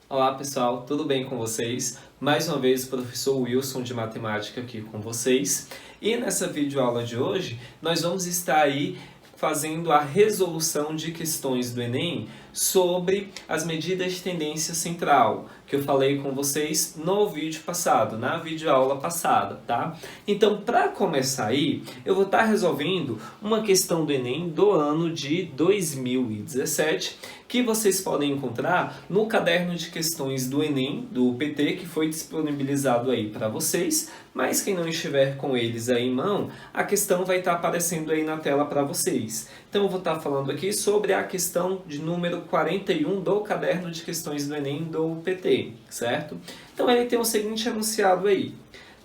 Olá pessoal, tudo bem com vocês? Mais uma vez o professor Wilson de Matemática aqui com vocês. E nessa videoaula de hoje nós vamos estar aí fazendo a resolução de questões do Enem sobre as medidas de tendência central, que eu falei com vocês no vídeo passado, na videoaula passada, tá? Então, para começar aí, eu vou estar resolvendo uma questão do Enem do ano de 2017, que vocês podem encontrar no caderno de questões do Enem, do PT, que foi disponibilizado aí para vocês, mas quem não estiver com eles aí em mão, a questão vai estar aparecendo aí na tela para vocês. Então eu vou estar falando aqui sobre a questão de número 41 do caderno de questões do Enem do PT, certo? Então ele tem o seguinte enunciado aí.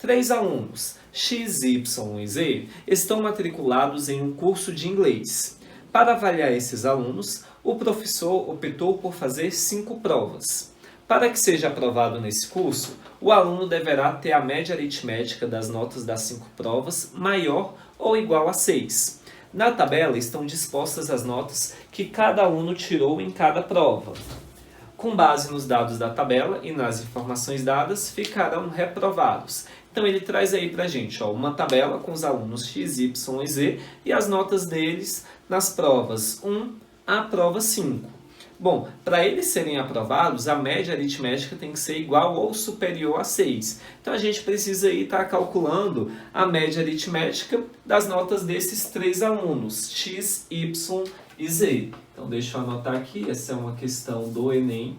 3 alunos, X, Y e Z, estão matriculados em um curso de inglês. Para avaliar esses alunos, o professor optou por fazer 5 provas. Para que seja aprovado nesse curso, o aluno deverá ter a média aritmética das notas das 5 provas maior ou igual a 6. Na tabela estão dispostas as notas que cada aluno tirou em cada prova. Com base nos dados da tabela e nas informações dadas, ficarão reprovados. Então ele traz aí pra gente uma tabela com os alunos X, Y e Z e as notas deles nas provas 1 à prova 5. Bom, para eles serem aprovados, a média aritmética tem que ser igual ou superior a 6. Então a gente precisa aí estar calculando a média aritmética das notas desses 3 alunos, X, Y e Z. Então deixa eu anotar aqui, essa é uma questão do Enem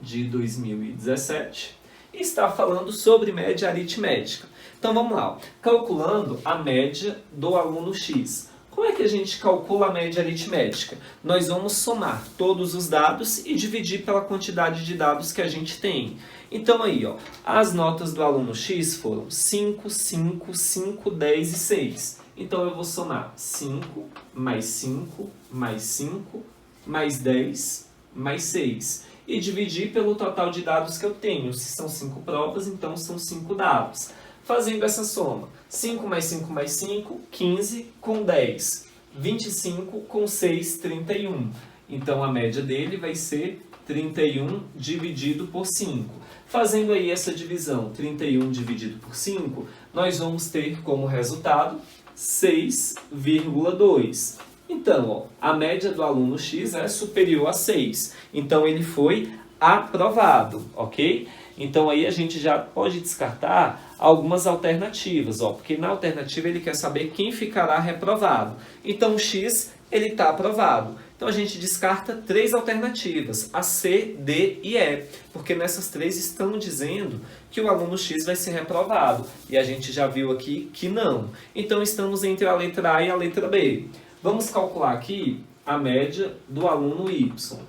de 2017 e está falando sobre média aritmética. Então vamos lá, calculando a média do aluno X. Como é que a gente calcula a média aritmética? Nós vamos somar todos os dados e dividir pela quantidade de dados que a gente tem. Então aí, as notas do aluno X foram 5, 5, 5, 10 e 6. Então eu vou somar 5, mais 5, mais 5, mais 10, mais 6. E dividir pelo total de dados que eu tenho. Se são 5 provas, então são 5 dados. Fazendo essa soma, 5 mais 5 mais 5, 15 com 10, 25 com 6, 31. Então a média dele vai ser 31 dividido por 5. Fazendo aí essa divisão, 31 dividido por 5, nós vamos ter como resultado 6,2. Então, a média do aluno X é superior a 6. Então ele foi aprovado, ok? Então aí a gente já pode descartar algumas alternativas, porque na alternativa ele quer saber quem ficará reprovado. Então o X ele está aprovado. Então a gente descarta 3 alternativas, a C, D e E, porque nessas 3 estão dizendo que o aluno X vai ser reprovado. E a gente já viu aqui que não. Então estamos entre a letra A e a letra B. Vamos calcular aqui a média do aluno Y.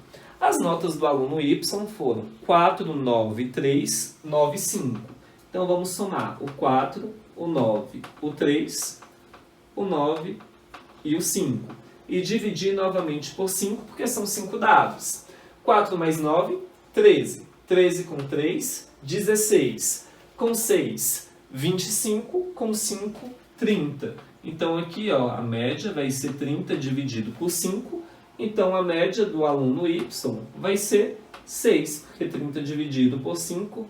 As notas do aluno Y foram 4, 9, 3, 9, 5. Então vamos somar o 4, o 9, o 3, o 9 e o 5. E dividir novamente por 5, porque são 5 dados. 4 mais 9, 13. 13 com 3, 16. Com 6, 25. Com 5, 30. Então aqui a média vai ser 30 dividido por 5. Então a média do aluno Y vai ser 6, porque 30 dividido por 5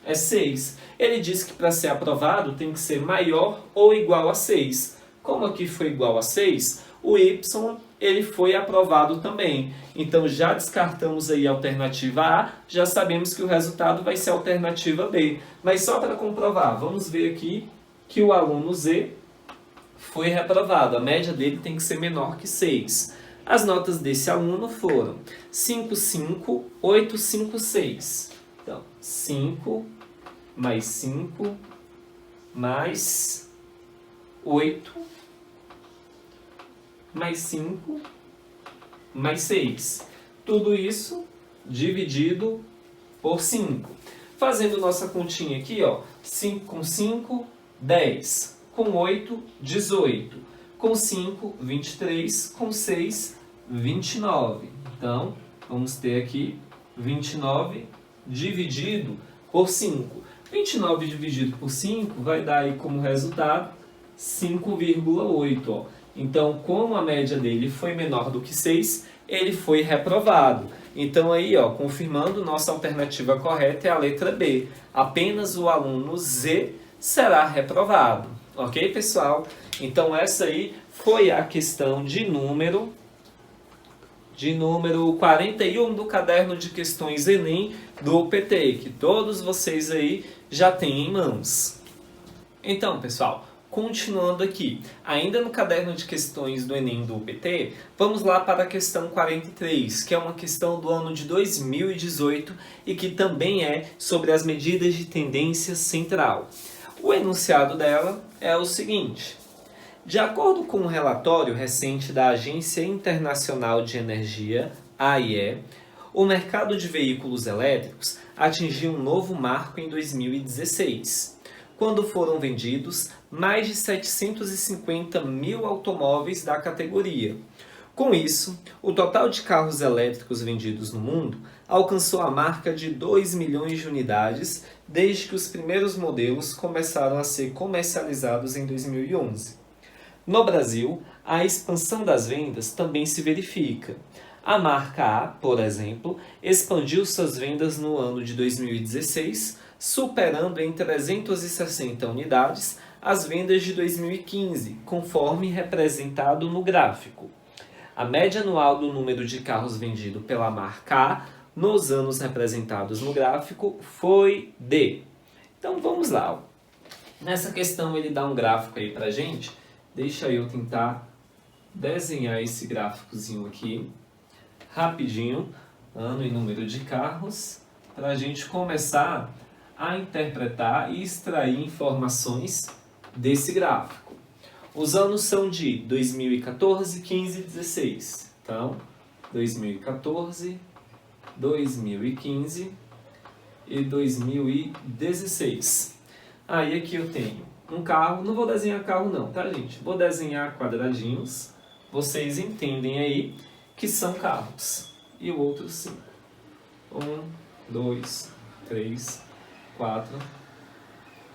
é 6. Ele diz que para ser aprovado tem que ser maior ou igual a 6. Como aqui foi igual a 6, o Y ele foi aprovado também. Então já descartamos aí a alternativa A, já sabemos que o resultado vai ser a alternativa B. Mas só para comprovar, vamos ver aqui que o aluno Z foi reprovado. A média dele tem que ser menor que 6. As notas desse aluno foram 5, 5, 8, 5, 6. Então, 5 mais 5 mais 8 mais 5 mais 6. Tudo isso dividido por 5. Fazendo nossa continha aqui, 5 com 5, 10. Com 8, 18. Com 5, 23. Com 6, 29. Então, vamos ter aqui 29 dividido por 5. 29 dividido por 5 vai dar aí como resultado 5,8. Então, como a média dele foi menor do que 6, ele foi reprovado. Então aí, ó, confirmando, nossa alternativa correta é a letra B. Apenas o aluno Z será reprovado. Ok, pessoal? Então essa aí foi a questão de número 41 do caderno de questões Enem do UPT, que todos vocês aí já têm em mãos. Então, pessoal, continuando aqui, ainda no caderno de questões do Enem do UPT, vamos lá para a questão 43, que é uma questão do ano de 2018 e que também é sobre as medidas de tendência central. O enunciado dela é o seguinte: de acordo com um relatório recente da Agência Internacional de Energia, AIE, o mercado de veículos elétricos atingiu um novo marco em 2016, quando foram vendidos mais de 750 mil automóveis da categoria. Com isso, o total de carros elétricos vendidos no mundo alcançou a marca de 2 milhões de unidades desde que os primeiros modelos começaram a ser comercializados em 2011. No Brasil, a expansão das vendas também se verifica. A marca A, por exemplo, expandiu suas vendas no ano de 2016, superando em 360 unidades as vendas de 2015, conforme representado no gráfico. A média anual do número de carros vendidos pela marca A nos anos representados no gráfico foi de... Então vamos lá. Nessa questão ele dá um gráfico aí pra gente. Deixa eu tentar desenhar esse gráficozinho aqui, rapidinho, ano e número de carros, para a gente começar a interpretar e extrair informações desse gráfico. Os anos são de 2014, 15 e 16. Então, 2014, 2015 e 2016. Aí aqui eu tenho um carro, não vou desenhar carro não, tá, gente? Vou desenhar quadradinhos, vocês entendem aí que são carros. E o outro 5. 1, 2, 3, 4,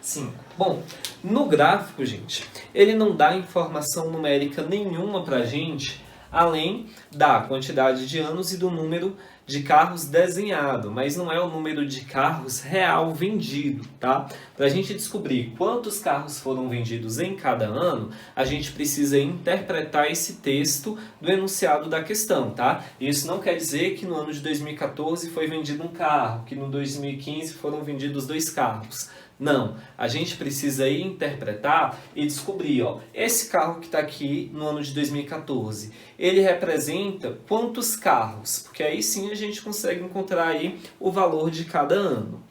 5. Bom, no gráfico, gente, ele não dá informação numérica nenhuma pra gente, além da quantidade de anos e do número de carros desenhado, mas não é o número de carros real vendido, tá? Para a gente descobrir quantos carros foram vendidos em cada ano, a gente precisa interpretar esse texto do enunciado da questão, tá? Isso não quer dizer que no ano de 2014 foi vendido um carro, que no 2015 foram vendidos 2 carros. Não, a gente precisa ir interpretar e descobrir, ó, esse carro que está aqui no ano de 2014, ele representa quantos carros? Porque aí sim a gente consegue encontrar aí o valor de cada ano.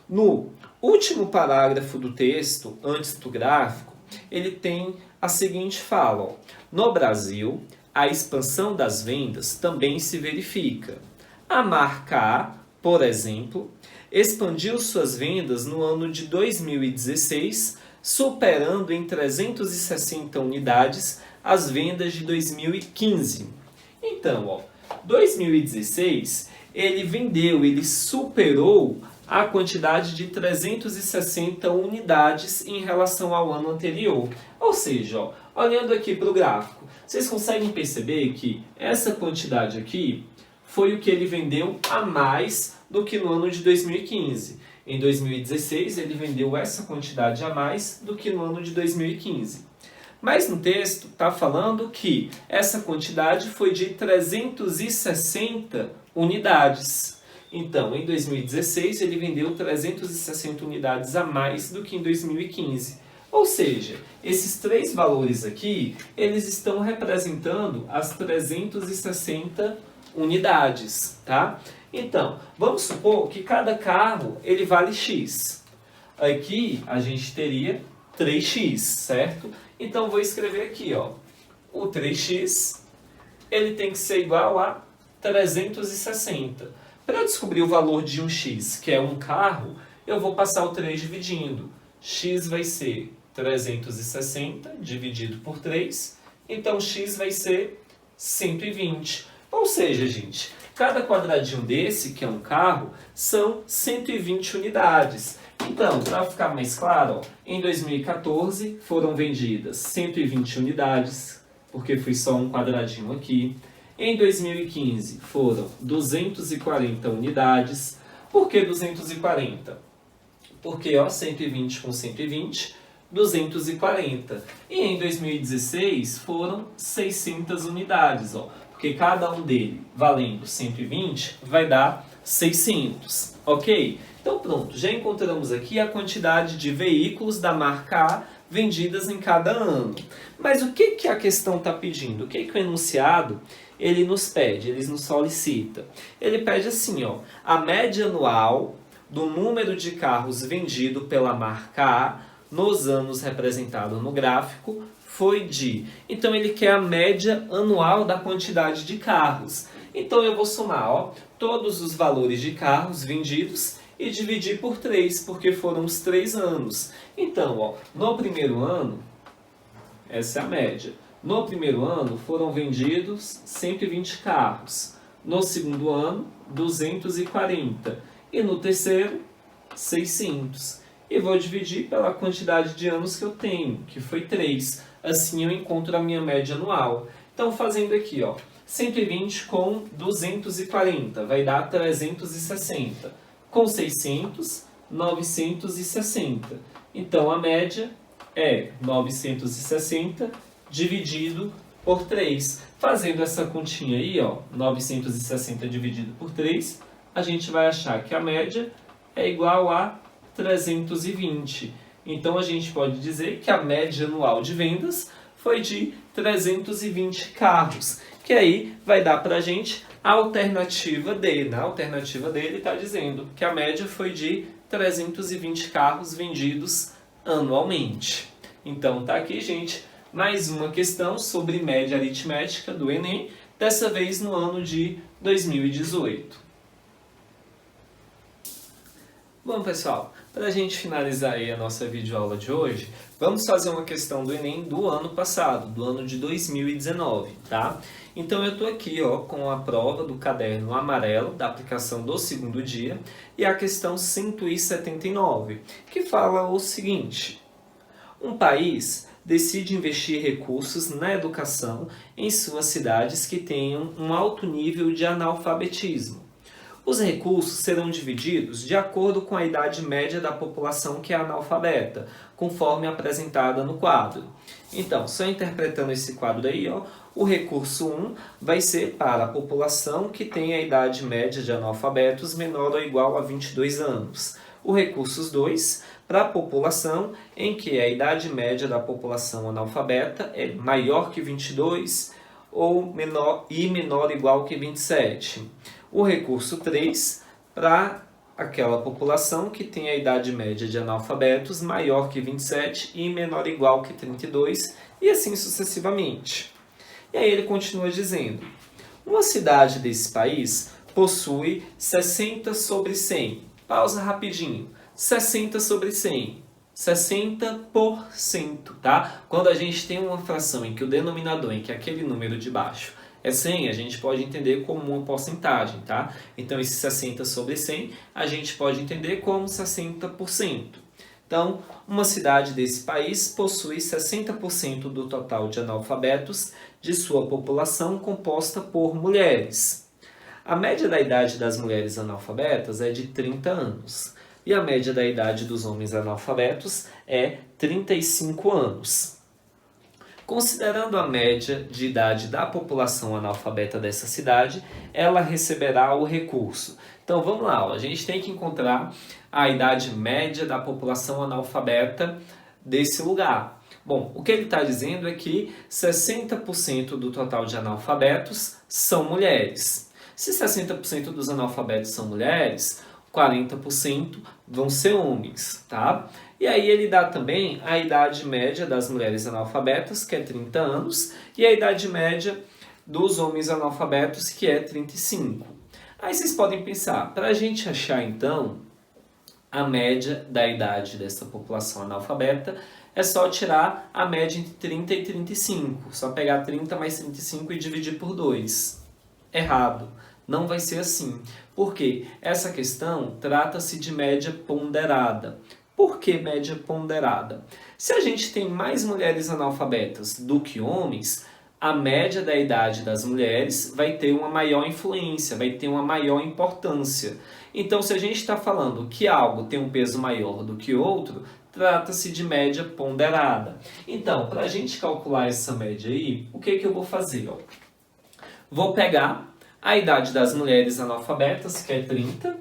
No último parágrafo do texto, antes do gráfico, ele tem a seguinte fala, ó, no Brasil, a expansão das vendas também se verifica. A marca A, por exemplo, expandiu suas vendas no ano de 2016, superando em 360 unidades as vendas de 2015. Então, ó, 2016 ele superou a quantidade de 360 unidades em relação ao ano anterior. Ou seja, ó, olhando aqui para o gráfico, vocês conseguem perceber que essa quantidade aqui foi o que ele vendeu a mais do que no ano de 2015. Em 2016, ele vendeu essa quantidade a mais do que no ano de 2015. Mas no texto está falando que essa quantidade foi de 360 unidades. Então, em 2016, ele vendeu 360 unidades a mais do que em 2015. Ou seja, esses 3 valores aqui, eles estão representando as 360 unidades, tá? Então, vamos supor que cada carro ele vale X. Aqui a gente teria 3x, certo? Então vou escrever aqui, ó, o 3x ele tem que ser igual a 360. Para eu descobrir o valor de um x, que é um carro, eu vou passar o 3 dividindo. X vai ser 360 dividido por 3, então x vai ser 120. Ou seja, gente, cada quadradinho desse, que é um carro, são 120 unidades. Então, para ficar mais claro, ó, em 2014 foram vendidas 120 unidades, porque foi só um quadradinho aqui. Em 2015 foram 240 unidades. Por que 240? Porque, ó, 120 com 120, 240. E em 2016 foram 600 unidades, ó. Porque cada um dele valendo 120 vai dar 600, ok? Então pronto, já encontramos aqui a quantidade de veículos da marca A vendidas em cada ano. Mas o que a questão está pedindo? O que o enunciado ele nos pede, ele nos solicita? Ele pede assim, ó, a média anual do número de carros vendido pela marca A nos anos representados no gráfico foi de... Então ele quer a média anual da quantidade de carros. Então eu vou somar, ó, todos os valores de carros vendidos e dividir por 3, porque foram os 3 anos. Então, ó, no primeiro ano, essa é a média. No primeiro ano foram vendidos 120 carros. No segundo ano, 240. E no terceiro, 600. E vou dividir pela quantidade de anos que eu tenho, que foi 3. Assim eu encontro a minha média anual. Então, fazendo aqui, ó, 120 com 240 vai dar 360. Com 600, 960. Então, a média é 960 dividido por 3. Fazendo essa continha aí, ó, 960 dividido por 3, a gente vai achar que a média é igual a 320. Então, a gente pode dizer que a média anual de vendas foi de 320 carros, que aí vai dar para a gente a alternativa D. Na alternativa D, ele está dizendo que a média foi de 320 carros vendidos anualmente. Então, tá aqui, gente, mais uma questão sobre média aritmética do Enem, dessa vez no ano de 2018. Bom, pessoal, para a gente finalizar aí a nossa videoaula de hoje, vamos fazer uma questão do Enem do ano passado, do ano de 2019, tá? Então eu estou aqui, ó, com a prova do caderno amarelo da aplicação do segundo dia e a questão 179, que fala o seguinte: um país decide investir recursos na educação em suas cidades que tenham um alto nível de analfabetismo. Os recursos serão divididos de acordo com a idade média da população que é analfabeta, conforme apresentada no quadro. Então, só interpretando esse quadro aí, ó, o recurso 1 vai ser para a população que tem a idade média de analfabetos menor ou igual a 22 anos. O recurso 2 para a população em que a idade média da população analfabeta é maior que 22 ou menor ou igual que 27. O recurso 3 para aquela população que tem a idade média de analfabetos maior que 27 e menor ou igual que 32, e assim sucessivamente. E aí ele continua dizendo: uma cidade desse país possui 60 sobre 100. Pausa rapidinho. 60 sobre 100. 60%, tá? Quando a gente tem uma fração em que o denominador, em que aquele número de baixo é 100, a gente pode entender como uma porcentagem, tá? Então, esse 60 sobre 100, a gente pode entender como 60%. Então, uma cidade desse país possui 60% do total de analfabetos de sua população composta por mulheres. A média da idade das mulheres analfabetas é de 30 anos. E a média da idade dos homens analfabetos é 35 anos. Considerando a média de idade da população analfabeta dessa cidade, ela receberá o recurso. Então vamos lá, a gente tem que encontrar a idade média da população analfabeta desse lugar. Bom, o que ele está dizendo é que 60% do total de analfabetos são mulheres. Se 60% dos analfabetos são mulheres, 40% vão ser homens, tá? E aí ele dá também a idade média das mulheres analfabetas, que é 30 anos, e a idade média dos homens analfabetos, que é 35. Aí vocês podem pensar, para a gente achar então a média da idade dessa população analfabeta, é só tirar a média entre 30 e 35. Só pegar 30 mais 35 e dividir por 2. Errado. Não vai ser assim. Porque essa questão trata-se de média ponderada. Por que média ponderada? Se a gente tem mais mulheres analfabetas do que homens, a média da idade das mulheres vai ter uma maior influência, vai ter uma maior importância. Então, se a gente está falando que algo tem um peso maior do que outro, trata-se de média ponderada. Então, para a gente calcular essa média aí, o que eu vou fazer? Ó? Vou pegar a idade das mulheres analfabetas, que é 30,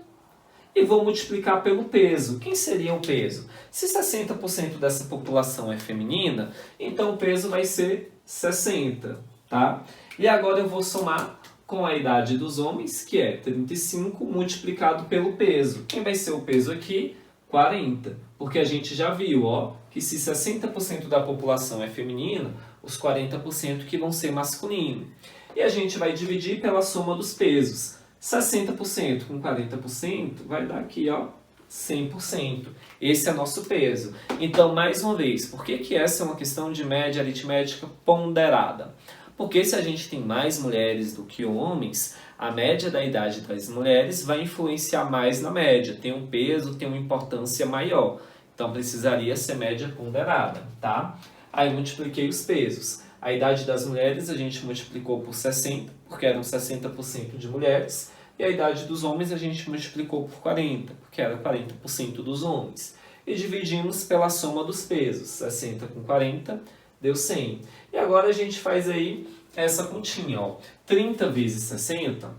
e vou multiplicar pelo peso. Quem seria o peso? Se 60% dessa população é feminina, então o peso vai ser 60, tá? E agora eu vou somar com a idade dos homens, que é 35, multiplicado pelo peso. Quem vai ser o peso aqui? 40. Porque a gente já viu, ó, que se 60% da população é feminina, os 40% que vão ser masculino. E a gente vai dividir pela soma dos pesos. 60% com 40% vai dar aqui, ó, 100%. Esse é nosso peso. Então, mais uma vez, por que essa é uma questão de média aritmética ponderada? Porque se a gente tem mais mulheres do que homens, a média da idade das mulheres vai influenciar mais na média. Tem um peso, tem uma importância maior. Então, precisaria ser média ponderada, tá? Aí, multipliquei os pesos. A idade das mulheres a gente multiplicou por 60, porque eram 60% de mulheres. E a idade dos homens a gente multiplicou por 40, porque era 40% dos homens. E dividimos pela soma dos pesos. 60 com 40 deu 100. E agora a gente faz aí essa continha. Ó. 30 vezes 60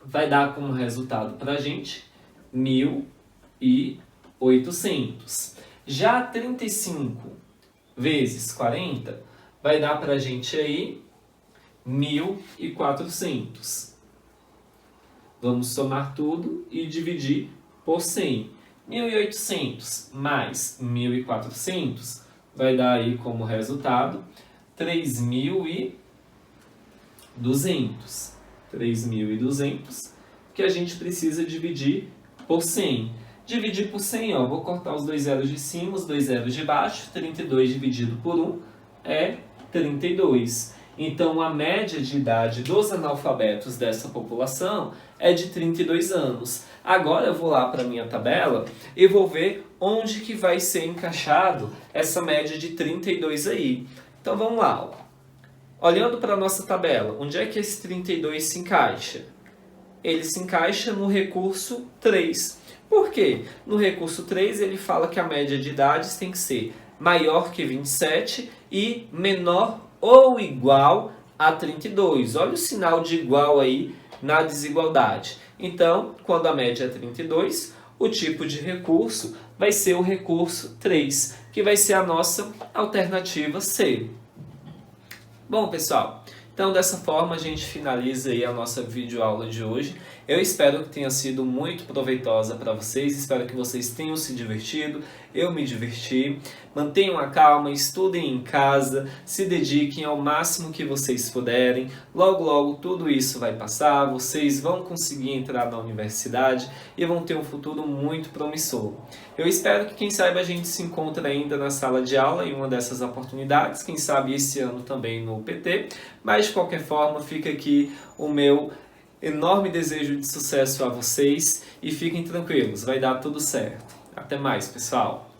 vai dar como resultado para a gente 1.800. Já 35 vezes 40 vai dar para a gente aí 1.400. Vamos somar tudo e dividir por 100. 1.800 mais 1.400 vai dar aí como resultado 3.200. 3.200 que a gente precisa dividir por 100. Dividir por 100, ó, vou cortar os dois zeros de cima, os dois zeros de baixo. 32 dividido por 1 é 32. Então, a média de idade dos analfabetos dessa população é de 32 anos. Agora eu vou lá para a minha tabela e vou ver onde que vai ser encaixado essa média de 32 aí. Então, vamos lá. Ó. Olhando para a nossa tabela, onde é que esse 32 se encaixa? Ele se encaixa no recurso 3. Por quê? No recurso 3 ele fala que a média de idades tem que ser maior que 27 e menor ou igual a 32. Olha o sinal de igual aí na desigualdade. Então, quando a média é 32, o tipo de recurso vai ser o recurso 3, que vai ser a nossa alternativa C. Bom, pessoal, então dessa forma a gente finaliza aí a nossa videoaula de hoje. Eu espero que tenha sido muito proveitosa para vocês, espero que vocês tenham se divertido, eu me diverti. Mantenham a calma, estudem em casa, se dediquem ao máximo que vocês puderem. Logo, logo tudo isso vai passar, vocês vão conseguir entrar na universidade e vão ter um futuro muito promissor. Eu espero que, quem sabe, a gente se encontre ainda na sala de aula em uma dessas oportunidades, quem sabe esse ano também no PT, mas de qualquer forma fica aqui o meu enorme desejo de sucesso a vocês e fiquem tranquilos, vai dar tudo certo. Até mais, pessoal!